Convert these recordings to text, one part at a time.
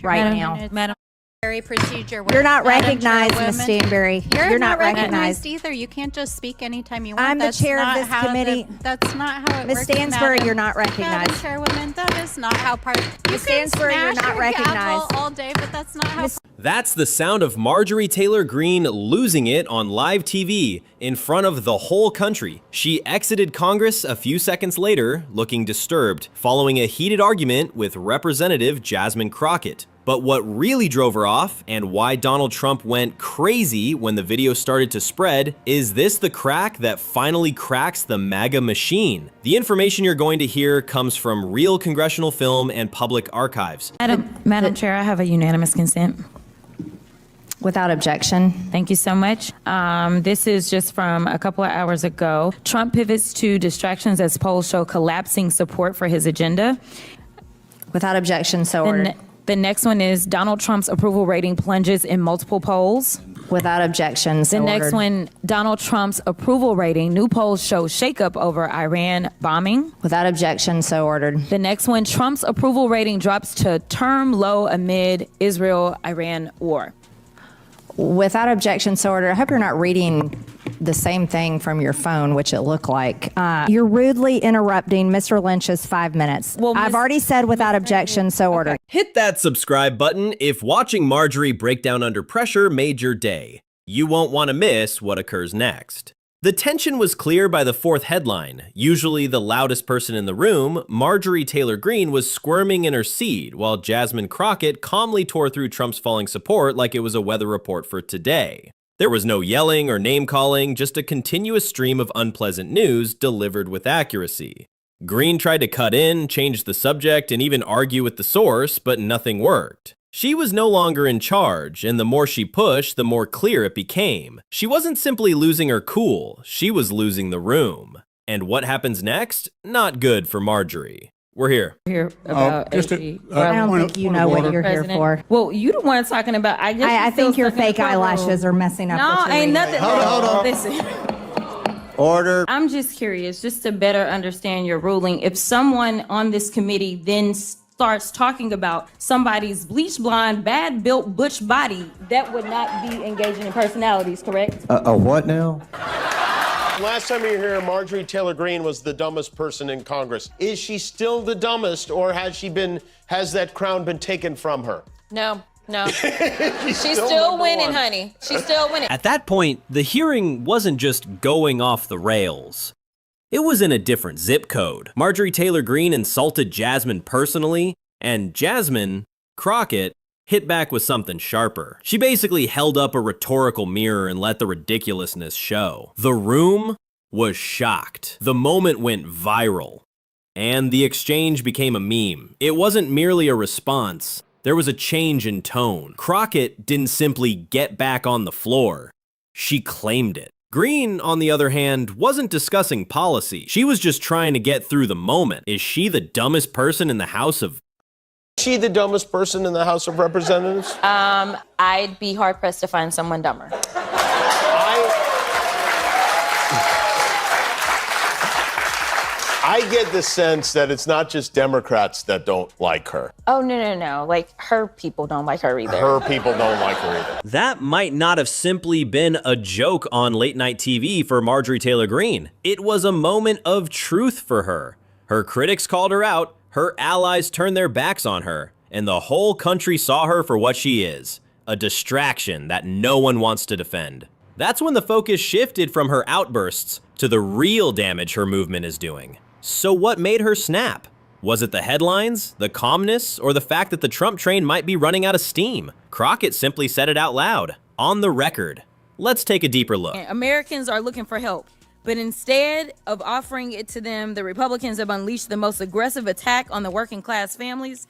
right now. Madam. Procedure. You're not recognized, Ms. Stanberry. You're not recognized either. You can't just speak anytime you want. I'm the chair of this committee. That's not how it Ms. works. Ms. Stansbury, you're not Madam recognized. Chairwoman, that is not how part. Ms. Stansbury, you're not recognized. All day, but that's not how. That's the sound of Marjorie Taylor Greene losing it on live TV in front of the whole country. She exited Congress a few seconds later, looking disturbed, following a heated argument with Representative Jasmine Crockett. But what really drove her off, and why Donald Trump went crazy when the video started to spread, is this the crack that finally cracks the MAGA machine? The information you're going to hear comes from real congressional film and public archives. Madam Chair, I have a unanimous consent. Without objection. Thank you so much. This is just from a couple of hours ago. Trump pivots to distractions as polls show collapsing support for his agenda. Without objection, so ordered. The next one is Donald Trump's approval rating plunges in multiple polls. Without objection, so ordered. The next one, Donald Trump's approval rating. New polls show shakeup over Iran bombing. Without objection, so ordered. The next one, Trump's approval rating drops to term low amid Israel-Iran war. Without objection, so ordered. I hope you're not reading the same thing from your phone, which it looked like. You're rudely interrupting Mr. Lynch's 5 minutes. Well, I've already said without objection, so ordered. Hit that subscribe button if watching Marjorie break down under pressure made your day. You won't want to miss what occurs next. The tension was clear by the fourth headline. Usually the loudest person in the room, Marjorie Taylor Greene was squirming in her seat, while Jasmine Crockett calmly tore through Trump's falling support like it was a weather report for today. There was no yelling or name-calling, just a continuous stream of unpleasant news delivered with accuracy. Greene tried to cut in, change the subject, and even argue with the source, but nothing worked. She was no longer in charge, and the more she pushed, the more clear it became. She wasn't simply losing her cool, she was losing the room. And what happens next? Not good for Marjorie. We're here. About I don't think you know what you're here for. Well, you the one talking about. I think your fake eyelashes are messing up. No, ain't nothing. Hold on. Listen. Order. I'm just curious, just to better understand your ruling. If someone on this committee then starts talking about somebody's bleach blonde, bad built butch body, that would not be engaging in personalities, correct? A what now? Last time you were here, Marjorie Taylor Greene was the dumbest person in Congress. Is she still the dumbest, or has that crown been taken from her? No. She's still winning, honey. She's still winning. At that point, the hearing wasn't just going off the rails. It was in a different zip code. Marjorie Taylor Greene insulted Jasmine personally, and Jasmine Crockett hit back with something sharper. She basically held up a rhetorical mirror and let the ridiculousness show. The room was shocked. The moment went viral, and the exchange became a meme. It wasn't merely a response. There was a change in tone. Crockett didn't simply get back on the floor. She claimed it. Greene, on the other hand, wasn't discussing policy. She was just trying to get through the moment. Is she the dumbest person in the House of... Is she the dumbest person in the House of Representatives? I'd be hard-pressed to find someone dumber. I get the sense that it's not just Democrats that don't like her. Oh, no. Like, her people don't like her either. Her people don't like her either. That might not have simply been a joke on late night TV for Marjorie Taylor Greene. It was a moment of truth for her. Her critics called her out, her allies turned their backs on her, and the whole country saw her for what she is, a distraction that no one wants to defend. That's when the focus shifted from her outbursts to the real damage her movement is doing. So what made her snap? Was it the headlines, the calmness, or the fact that the Trump train might be running out of steam? Crockett simply said it out loud, on the record. Let's take a deeper look. Americans are looking for help, but instead of offering it to them, the Republicans have unleashed the most aggressive attack on the working class families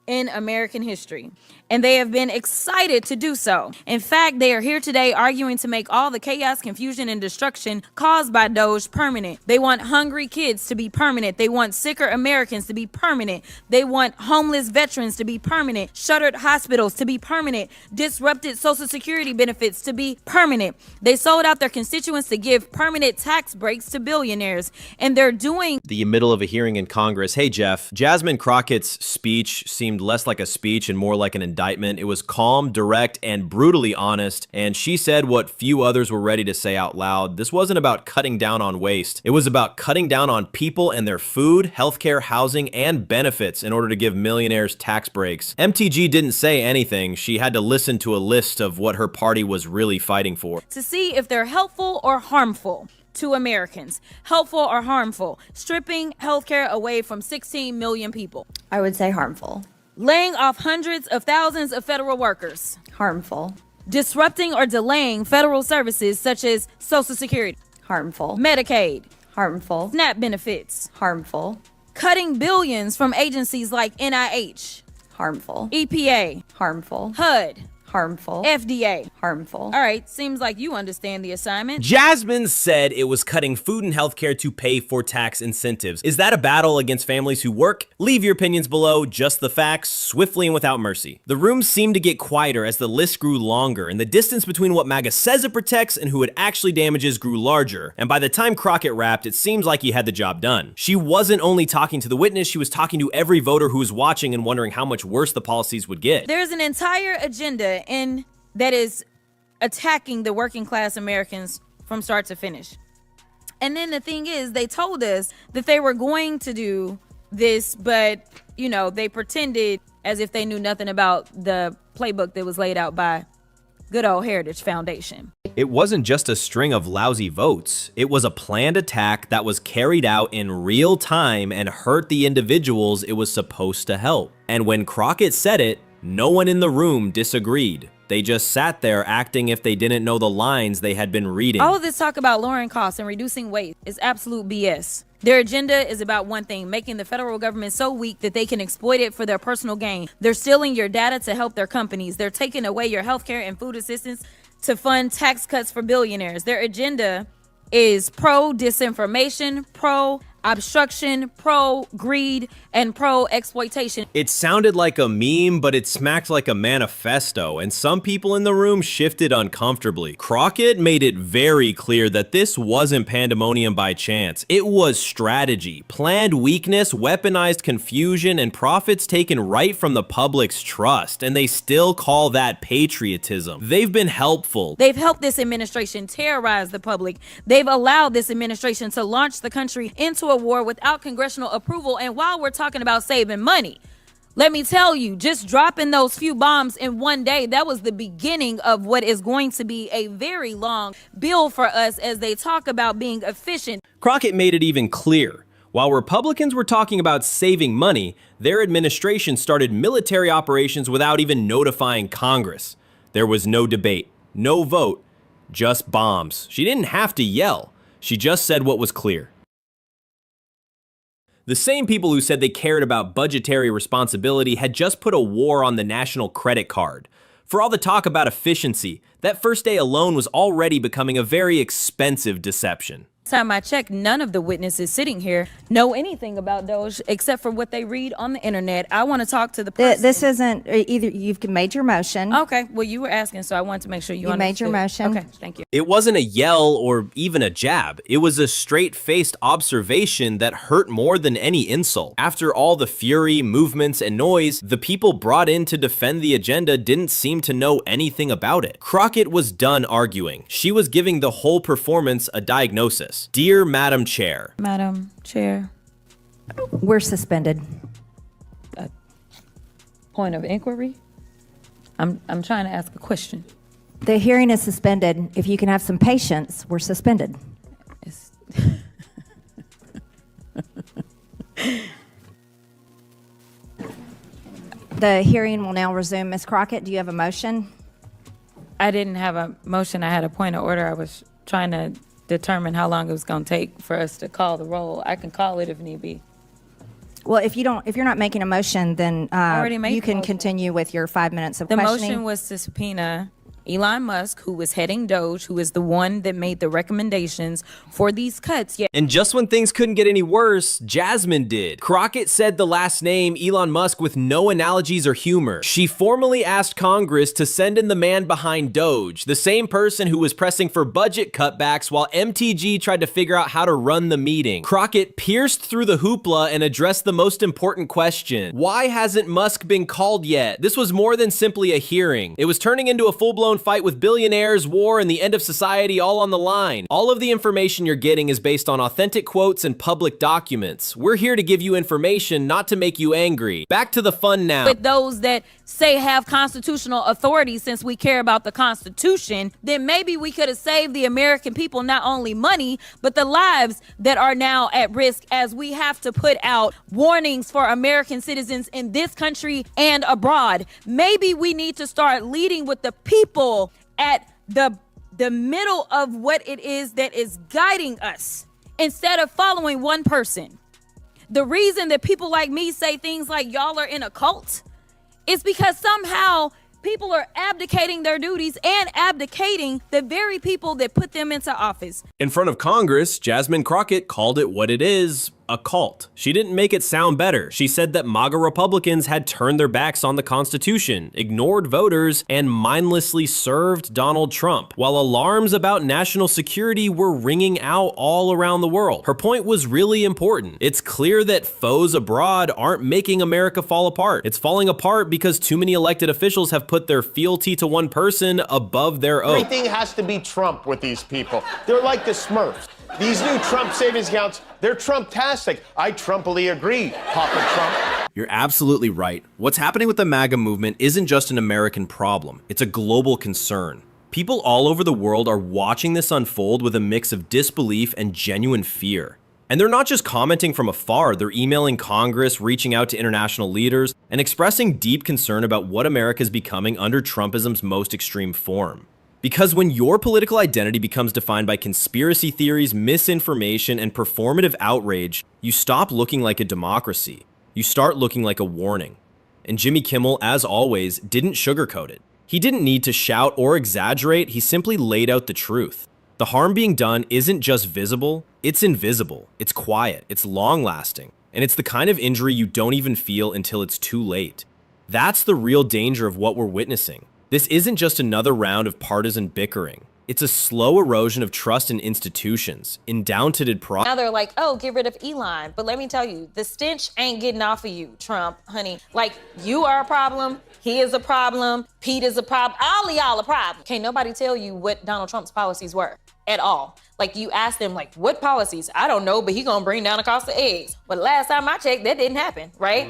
in American history, and they have been excited to do so. In fact, they are here today arguing to make all the chaos, confusion, and destruction caused by Doge permanent. They want hungry kids to be permanent. They want sicker Americans to be permanent. They want homeless veterans to be permanent, shuttered hospitals to be permanent, disrupted Social Security benefits to be permanent. They sold out their constituents to give permanent tax breaks to billionaires, and they're doing The middle of a hearing in Congress. Hey, Jeff, Jasmine Crockett's speech seemed seemed less like a speech and more like an indictment. It was calm, direct, and brutally honest, and she said what few others were ready to say out loud. This wasn't about cutting down on waste. It was about cutting down on people and their food, healthcare, housing, and benefits in order to give millionaires tax breaks. MTG didn't say anything. She had to listen to a list of what her party was really fighting for. To see if they're helpful or harmful to Americans. Helpful or harmful. Stripping healthcare away from 16 million people. I would say harmful. Laying off hundreds of thousands of federal workers. Harmful. Disrupting or delaying federal services such as Social Security. Harmful. Medicaid. Harmful. SNAP benefits. Harmful. Cutting billions from agencies like NIH. Harmful. EPA. Harmful. HUD. Harmful. FDA. Harmful. All right, seems like you understand the assignment. Jasmine said it was cutting food and healthcare to pay for tax incentives. Is that a battle against families who work? Leave your opinions below, just the facts, swiftly and without mercy. The room seemed to get quieter as the list grew longer, and the distance between what MAGA says it protects and who it actually damages grew larger. And by the time Crockett wrapped, it seems like he had the job done. She wasn't only talking to the witness, she was talking to every voter who was watching and wondering how much worse the policies would get. There's an entire agenda that is attacking the working class Americans from start to finish. And then the thing is, they told us that they were going to do this, but, you know, they pretended as if they knew nothing about the playbook that was laid out by good old Heritage Foundation. It wasn't just a string of lousy votes. It was a planned attack that was carried out in real time and hurt the individuals it was supposed to help. And when Crockett said it, no one in the room disagreed. They just sat there acting if they didn't know the lines they had been reading. All of this talk about lowering costs and reducing waste is absolute BS. Their agenda is about one thing, making the federal government so weak that they can exploit it for their personal gain. They're stealing your data to help their companies. They're taking away your healthcare and food assistance to fund tax cuts for billionaires. Their agenda is pro-disinformation, pro-obstruction, pro-greed, and pro-exploitation. It sounded like a meme, but it smacked like a manifesto, and some people in the room shifted uncomfortably. Crockett made it very clear that this wasn't pandemonium by chance. It was strategy, planned weakness, weaponized confusion, and profits taken right from the public's trust, and they still call that patriotism. They've been helpful. They've helped this administration terrorize the public. They've allowed this administration to launch the country into a war without congressional approval. And while we're talking about saving money, let me tell you, just dropping those few bombs in one day, that was the beginning of what is going to be a very long bill for us as they talk about being efficient. Crockett made it even clear. While Republicans were talking about saving money, their administration started military operations without even notifying Congress. There was no debate, no vote, just bombs. She didn't have to yell. She just said what was clear. The same people who said they cared about budgetary responsibility had just put a war on the national credit card. For all the talk about efficiency, that first day alone was already becoming a very expensive deception. Last time I checked, none of the witnesses sitting here know anything about Doge except for what they read on the internet. I want to talk to the person. This isn't either. You've made your motion. Okay, well, you were asking, so I wanted to make sure you understood. made your motion. Okay, thank you. It wasn't a yell or even a jab. It was a straight-faced observation that hurt more than any insult. After all the fury, movements, and noise, the people brought in to defend the agenda didn't seem to know anything about it. Crockett was done arguing. She was giving the whole performance a diagnosis. Dear Madam Chair. Madam Chair. We're suspended. Point of inquiry? I'm trying to ask a question. The hearing is suspended. If you can have some patience, we're suspended. The hearing will now resume. Ms. Crockett, do you have a motion? I didn't have a motion. I had a point of order. I was trying to determine how long it was going to take for us to call the roll. I can call it if need be. Well, if you're not making a motion, then already made you the can motion. continue with your 5 minutes of The questioning. motion was to subpoena Elon Musk, who was heading Doge, who is the one that made the recommendations for these cuts. Yeah. And just when things couldn't get any worse, Jasmine did. Crockett said the last name Elon Musk with no analogies or humor. She formally asked Congress to send in the man behind Doge, the same person who was pressing for budget cutbacks while MTG tried to figure out how to run the meeting. Crockett pierced through the hoopla and addressed the most important question. Why hasn't Musk been called yet? This was more than simply a hearing. It was turning into a full-blown fight with billionaires, war, and the end of society all on the line. All of the information you're getting is based on authentic quotes and public documents. We're here to give you information, not to make you angry. Back to the fun now. With those that say have constitutional authority, since we care about the Constitution, then maybe we could have saved the American people not only money, but the lives that are now at risk, as we have to put out warnings for American citizens in this country and abroad. Maybe we need to start leading with the people at the middle of what it is that is guiding us, instead of following one person. The reason that people like me say things like y'all are in a cult is because somehow people are abdicating their duties and abdicating the very people that put them into office. In front of Congress, Jasmine Crockett called it what it is, a cult. She didn't make it sound better. She said that MAGA Republicans had turned their backs on the Constitution, ignored voters, and mindlessly served Donald Trump, while alarms about national security were ringing out all around the world. Her point was really important. It's clear that foes abroad aren't making America fall apart. It's falling apart because too many elected officials have put their fealty to one person above their oath. Everything has to be Trump with these people. They're like the Smurfs. These new Trump savings accounts, they're Trump-tastic. I Trumpily agree, Papa Trump. You're absolutely right. What's happening with the MAGA movement isn't just an American problem. It's a global concern. People all over the world are watching this unfold with a mix of disbelief and genuine fear. And they're not just commenting from afar, they're emailing Congress, reaching out to international leaders, and expressing deep concern about what America is becoming under Trumpism's most extreme form. Because when your political identity becomes defined by conspiracy theories, misinformation, and performative outrage, you stop looking like a democracy. You start looking like a warning. And Jimmy Kimmel, as always, didn't sugarcoat it. He didn't need to shout or exaggerate, he simply laid out the truth. The harm being done isn't just visible, it's invisible, it's quiet, it's long-lasting, and it's the kind of injury you don't even feel until it's too late. That's the real danger of what we're witnessing. This isn't just another round of partisan bickering. It's a slow erosion of trust in institutions, in down-titted Now they're like, oh, get rid of Elon. But let me tell you, the stench ain't getting off of you, Trump, honey. Like, you are a problem, he is a problem, Pete is a problem, all of y'all a problem. Can't nobody tell you what Donald Trump's policies were at all. Like, you ask them, like, what policies? I don't know, but he gonna bring down the cost of eggs. But last time I checked, that didn't happen, right?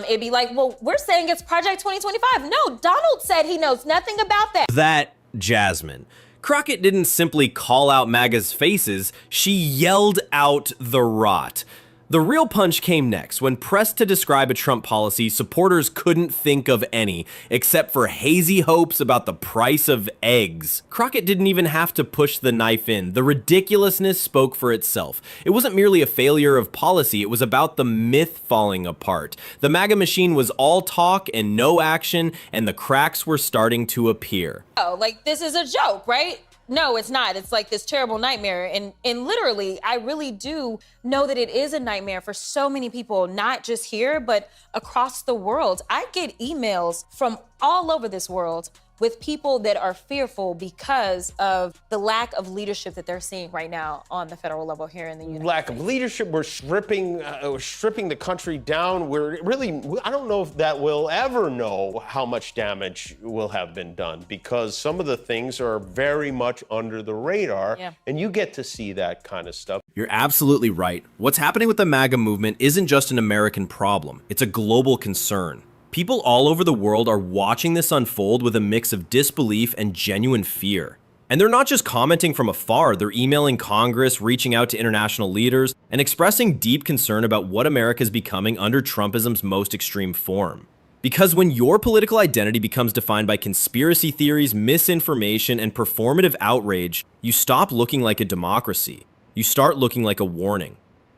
It'd be like, well, we're saying it's Project 2025. No, Donald said he knows nothing about that. That Jasmine. Crockett didn't simply call out MAGA's faces, she yelled out the rot. The real punch came next. When pressed to describe a Trump policy, supporters couldn't think of any, except for hazy hopes about the price of eggs. Crockett didn't even have to push the knife in. The ridiculousness spoke for itself. It wasn't merely a failure of policy, it was about the myth falling apart. The MAGA machine was all talk and no action, and the cracks were starting to appear. Oh, like, this is a joke, right? No, it's not. It's like this terrible nightmare. And literally, I really do know that it is a nightmare for so many people, not just here, but across the world. I get emails from all over this world with people that are fearful because of the lack of leadership that they're seeing right now on the federal level here in the United States. Lack of leadership. We're stripping the country down. We're really, I don't know if that we'll ever know how much damage will have been done, because some of the things are very much under the radar, and you get to see that kind of stuff. You're absolutely right. What's happening with the MAGA movement isn't just an American problem. It's a global concern. People all over the world are watching this unfold with a mix of disbelief and genuine fear. And they're not just commenting from afar, they're emailing Congress, reaching out to international leaders, and expressing deep concern about what America is becoming under Trumpism's most extreme form. Because when your political identity becomes defined by conspiracy theories, misinformation, and performative outrage, you stop looking like a democracy. You start looking like a warning.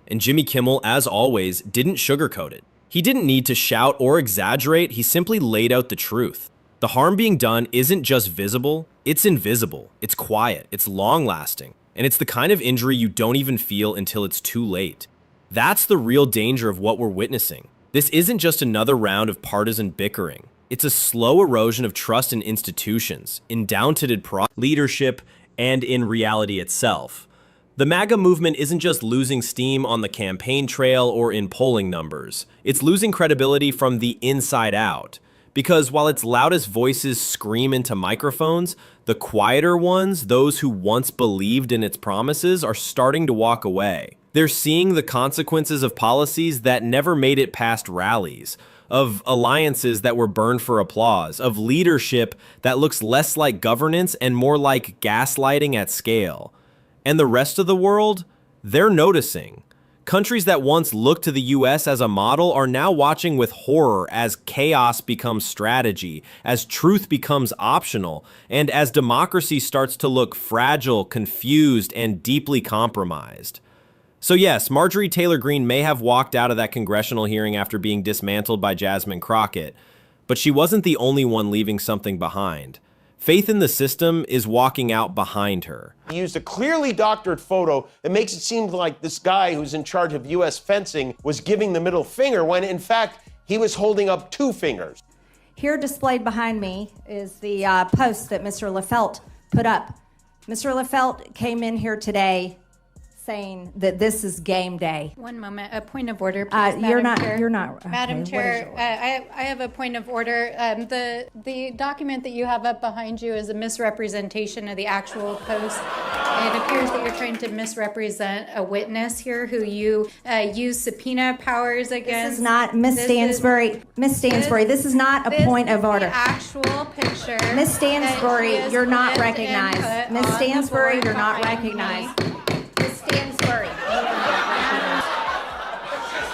And Jimmy Kimmel, as always, didn't sugarcoat it. He didn't need to shout or exaggerate, he simply laid out the truth. The harm being done isn't just visible, it's invisible, it's quiet, it's long-lasting, and it's the kind of injury you don't even feel until it's too late. That's the real danger of what we're witnessing. This isn't just another round of partisan bickering. It's a slow erosion of trust in institutions, in down-titted leadership, and in reality itself. The MAGA movement isn't just losing steam on the campaign trail or in polling numbers. It's losing credibility from the inside out. Because while its loudest voices scream into microphones, the quieter ones, those who once believed in its promises, are starting to walk away. They're seeing the consequences of policies that never made it past rallies, of alliances that were burned for applause, of leadership that looks less like governance and more like gaslighting at scale. And the rest of the world, they're noticing. Countries that once looked to the US as a model are now watching with horror as chaos becomes strategy, as truth becomes optional, and as democracy starts to look fragile, confused, and deeply compromised. So yes, Marjorie Taylor Greene may have walked out of that congressional hearing after being dismantled by Jasmine Crockett, but she wasn't the only one leaving something behind. Faith in the system is walking out behind her. He used a clearly doctored photo that makes it seem like this guy who's in charge of U.S. fencing was giving the middle finger when, in fact, he was holding up 2 fingers. Here displayed behind me is the post that Mr. Lefelt put up. Mr. Lefelt came in here today saying that this is game day. One moment, a point of order, please, You're Madam Chair. not. Madam Okay, Chair, I have a point of order. The document that you have up behind you is a misrepresentation of the actual post. It appears that you're trying to misrepresent a witness here who you use subpoena powers against. This is not, Miss Stansbury. Miss Stansbury, this is not a point of order. The actual picture. Miss Stansbury, that you're not is recognized. input Miss on the Stansbury, board you're not behind me. recognized. Miss Stansbury.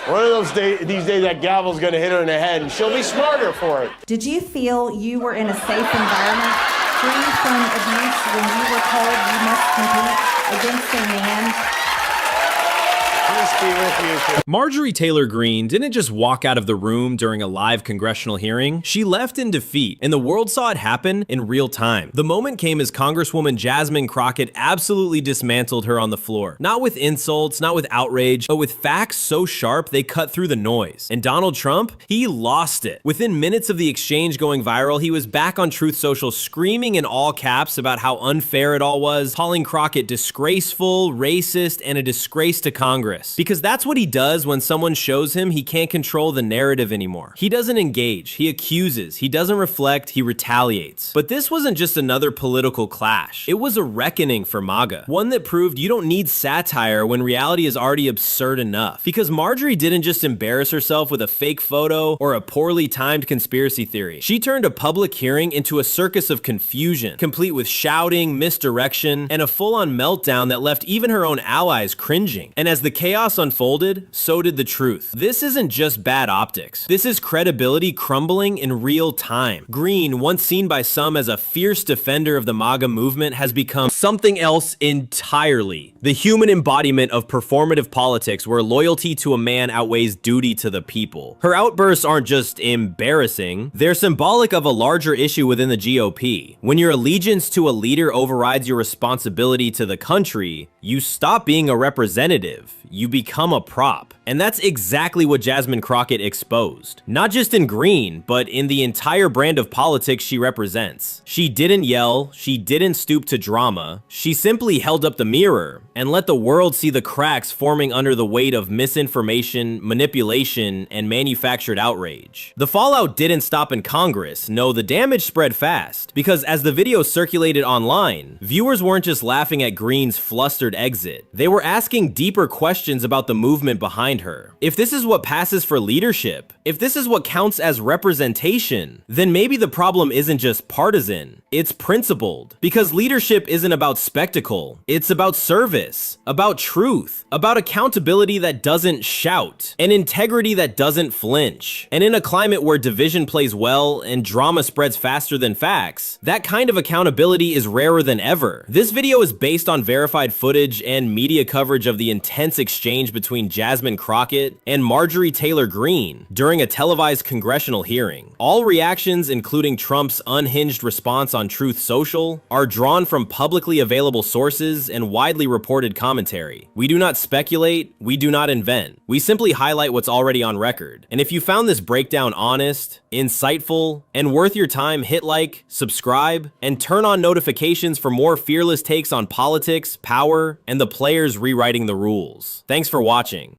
One of those these days, that gavel's gonna hit her in the head, and she'll be smarter for it. Did you feel you were in a safe environment, free from abuse, when you were told you must compete against a man? Peace be with you. Marjorie Taylor Greene didn't just walk out of the room during a live congressional hearing. She left in defeat, and the world saw it happen in real time. The moment came as Congresswoman Jasmine Crockett absolutely dismantled her on the floor. Not with insults, not with outrage, but with facts so sharp they cut through the noise. And Donald Trump, he lost it. Within minutes of the exchange going viral, he was back on Truth Social screaming in all caps about how unfair it all was, calling Crockett disgraceful, racist, and a disgrace to Congress. Because that's what he does when someone shows him he can't control the narrative anymore. He doesn't engage, he accuses, he doesn't reflect, he retaliates. But this wasn't just another political clash. It was a reckoning for MAGA. One that proved you don't need satire when reality is already absurd enough. Because Marjorie didn't just embarrass herself with a fake photo or a poorly timed conspiracy theory. She turned a public hearing into a circus of confusion, complete with shouting, misdirection, and a full-on meltdown that left even her own allies cringing. And as the chaos unfolded, so did the truth. This isn't just bad optics. This is credibility crumbling in real time. Greene, once seen by some as a fierce defender of the MAGA movement, has become something else entirely. The human embodiment of performative politics where loyalty to a man outweighs duty to the people. Her outbursts aren't just embarrassing, they're symbolic of a larger issue within the GOP. When your allegiance to a leader overrides your responsibility to the country, you stop being a representative. You become a prop. And that's exactly what Jasmine Crockett exposed. Not just in Greene, but in the entire brand of politics she represents. She didn't yell, she didn't stoop to drama, she simply held up the mirror and let the world see the cracks forming under the weight of misinformation, manipulation, and manufactured outrage. The fallout didn't stop in Congress. No, the damage spread fast. Because as the video circulated online, viewers weren't just laughing at Greene's flustered exit. They were asking deeper questions about the movement behind her. If this is what passes for leadership, if this is what counts as representation, then maybe the problem isn't just partisan, it's principled. Because leadership isn't about spectacle, it's about service, about truth, about accountability that doesn't shout, and integrity that doesn't flinch. And in a climate where division plays well and drama spreads faster than facts, that kind of accountability is rarer than ever. This video is based on verified footage and media coverage of the intense exchange between Jasmine Crockett and Marjorie Taylor Greene during a televised congressional hearing. All reactions, including Trump's unhinged response on Truth Social, are drawn from publicly available sources and widely reported commentary. We do not speculate, we do not invent. We simply highlight what's already on record. And if you found this breakdown honest, insightful, and worth your time, hit like, subscribe, and turn on notifications for more fearless takes on politics, power, and the players rewriting the rules. Thanks for watching.